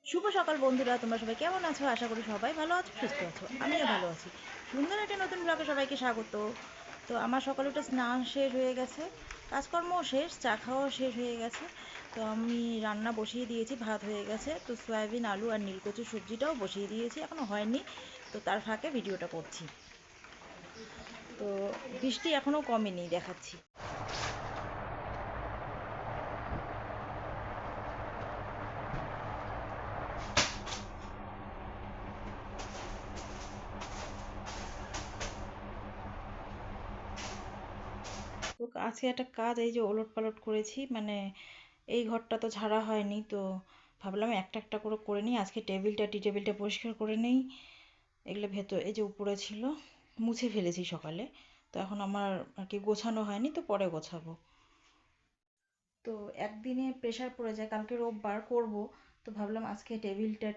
শুভ সকাল বন্ধুরা, তোমরা সবাই কেমন আছো? আশা করি সবাই ভালো আছো, সুস্থ আছো। আমিও ভালো আছি। সুন্দর একটা নতুন ব্লগে সবাইকে স্বাগত। তো আমার সকালে একটা স্নান শেষ হয়ে গেছে, কাজকর্মও শেষ, চা খাওয়াও শেষ হয়ে গেছে। তো আমি রান্না বসিয়ে দিয়েছি, ভাত হয়ে গেছে। তো সয়াবিন, আলু আর নীলকচুর সবজিটাও বসিয়ে দিয়েছি, এখনও হয়নি। তো তার ফাঁকে ভিডিওটা করছি। তো বৃষ্টি এখনও কমেনি, দেখাচ্ছি। তো আজকে একটা কাজ, এই যে ওলট পালট করেছি, মানে এই ঘরটা তো ঝাড়া হয়নি, তো ভাবলাম একটা একটা করে করে নিই। আজকে টি টেবিলটা পরিষ্কার করে নেই। এগুলো ভেতর, এই যে উপরে ছিল, মুছে ফেলেছি সকালে। তো এখন আমার আর কি গোছানো হয়নি, তো পরে গোছাবো। তো একদিনে প্রেশার পড়ে যায়, কালকে রোববার করব। তো ভাবলাম আজকে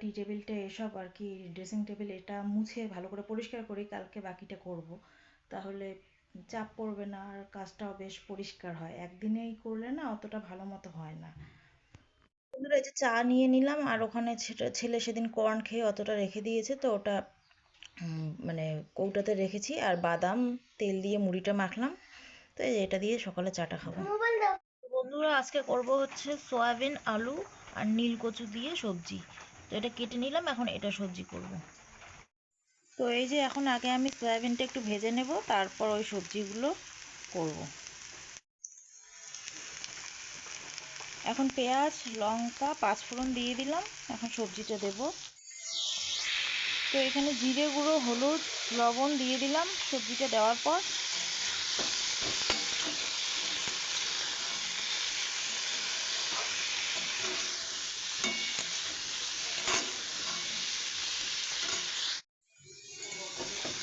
টি টেবিলটা এসব আর কি, ড্রেসিং টেবিল এটা মুছে ভালো করে পরিষ্কার করি, কালকে বাকিটা করব। তাহলে চাপ পড়বে না, আর কাজটাও বেশ পরিষ্কার হয়। একদিনেই করলে না অতটা ভালো মতো হয় না। বন্ধুরা, এই যে চা নিয়ে নিলাম, আর ওখানে ছেলে সেদিন কর্ন খেয়ে অতটা রেখে দিয়েছে, তো ওটা মানে কৌটাতে রেখেছি। আর বাদাম তেল দিয়ে মুড়িটা মাখলাম। তো এই যে এটা দিয়ে সকালে চাটা খাবো। তো বন্ধুরা, আজকে করব হচ্ছে সয়াবিন, আলু আর নীলকচু দিয়ে সবজি। তো এটা কেটে নিলাম, এখন এটা সবজি করব। তো এই যে এখন আগে আমি সয়াবিনটা একটু ভেজে নেব, তারপর ওই সবজিগুলো করব। এখন পেঁয়াজ, লঙ্কা, পাঁচফোড়ন দিয়ে দিলাম। এখন সবজিটা দেব। তো এখানে জিরে গুঁড়ো, হলুদ, লবণ দিয়ে দিলাম সবজিটা দেওয়ার পর।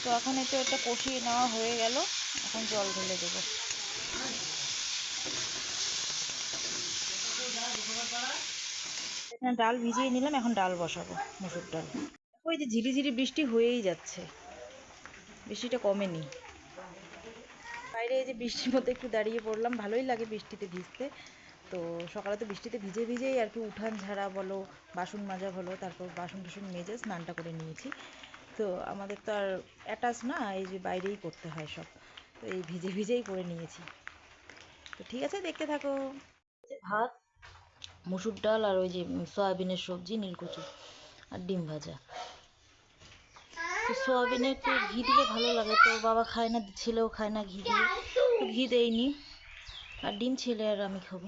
তো এখন এটা কষিয়ে নেওয়া হয়ে গেল। এখন জল ঢেলে দেবো। এখানে ডাল ভিজিয়ে নিলাম, এখন ডাল বসাবো, মুসুর ডাল। ওই যে ঝিরিঝিরি বৃষ্টি হয়েই যাচ্ছে, বৃষ্টিটা কমেনি। বাইরে এই যে বৃষ্টির মধ্যে একটু দাঁড়িয়ে পড়লাম, ভালোই লাগে বৃষ্টিতে ভিজতে। তো সকালে তো বৃষ্টিতে ভিজে ভিজেই আর কি উঠান ঝাড়া বলো, বাসন মাজা বলো, তারপর বাসন টাসন মেজে স্নানটা করে নিয়েছি। তো আমাদের তো আর অ্যাটাচ না, এই যে বাইরেই করতে হয় সব। তো এই ভিজে ভিজেই করে নিয়েছি। তো ঠিক আছে, দেখতে থাকো। ভাত, মুসুর ডাল আর ওই যে সয়াবিনের সবজি, নীলকুচি আর ডিম ভাজা। তো সোয়াবিনে একটু ঘি দিলে ভালো লাগে, তো বাবা খায় না, ছেলেও খায় না ঘি দিয়ে, তো ঘি দেয়নি। আর ডিম ছেলে আর আমি খাবো।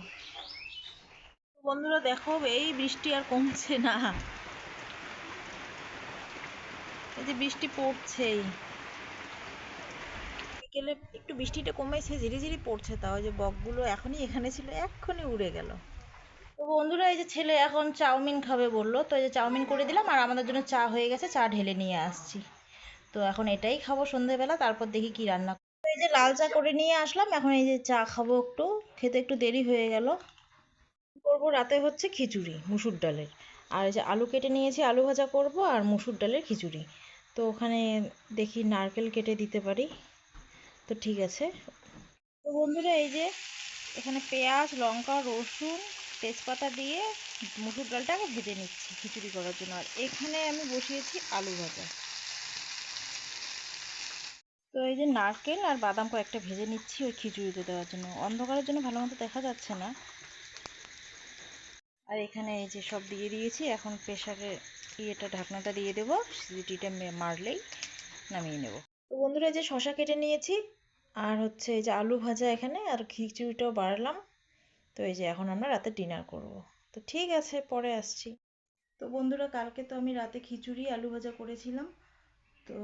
বন্ধুরা দেখো, এই বৃষ্টি আর কমছে না। এই যে বৃষ্টি পড়ছেই। বিকেলে একটু বৃষ্টিটা কমেছে, ঝিরিঝিরি পড়ছে, তাও যে বকগুলো এখনই এখানে ছিল, এক্ষুনি উড়ে গেল। তো বন্ধুরা, এই যে ছেলে এখন চাউমিন খাবে বললো, তো এই যে চাউমিন করে দিলাম, আর আমাদের জন্য চা হয়ে গেছে, চা ঢেলে নিয়ে আসছি। তো এখন এটাই খাবো সন্ধেবেলা, তারপর দেখি কি রান্না। তো এই যে লাল চা করে নিয়ে আসলাম, এখন এই যে চা খাবো। একটু খেতে একটু দেরি হয়ে গেল। করবো রাতে হচ্ছে খিচুড়ি মুসুর ডালের। আর এই যে আলু কেটে নিয়েছি, আলু ভাজা করব, আর মুসুর ডালের খিচুড়ি। তো ওখানে দেখি নারকেল কেটে দিতে পারি। তো ঠিক আছে। তো বন্ধুরা, এই যে এখানে পেঁয়াজ, লঙ্কা, রসুন, তেজপাতা দিয়ে মুসুর ডালটাকে ভেজে নিচ্ছি খিচুড়ি করার জন্য। আর এখানে আমি বসিয়েছি আলু ভাজা। তো এই যে নারকেল আর বাদাম কয়েকটা ভেজে নিচ্ছি ওই খিচুড়িতে দেওয়ার জন্য, অন্ধকারের জন্য ভালো মতো দেখা যাচ্ছে না। আর এখানে এই যে সব দিয়ে দিয়েছি, এখন প্রেসারের ঢাকনাটা দিয়ে দেবো, সিটিটা মারলেই নামিয়ে নেব। তো বন্ধুরা, এই যে শশা কেটে নিয়েছি, আর হচ্ছে এই যে আলু ভাজা এখানে, আর খিচুড়িটাও বাড়লাম। তো এই যে এখন আমরা রাতে ডিনার করব। তো ঠিক আছে, পরে আসছি। তো বন্ধুরা, কালকে তো আমি রাতে খিচুড়ি আলু ভাজা করেছিলাম। তো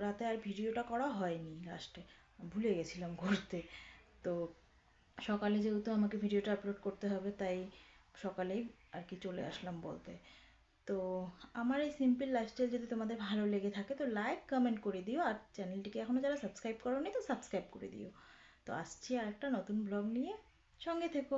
রাতে আর ভিডিওটা করা হয়নি, লাস্টে ভুলে গেছিলাম করতে। তো সকালে যেহেতু আমাকে ভিডিওটা আপলোড করতে হবে, তাই সকালেই আর কি চলে আসলাম বলতে। তো আমার এই সিম্পল লাইফস্টাইল যদি তোমাদের ভালো লেগে থাকে, তো লাইক কমেন্ট করে দিও, আর চ্যানেলটিকে এখনও যারা সাবস্ক্রাইব করোনি, তো সাবস্ক্রাইব করে দিও। তো আসছি আর একটা নতুন ব্লগ নিয়ে, সঙ্গে থেকো।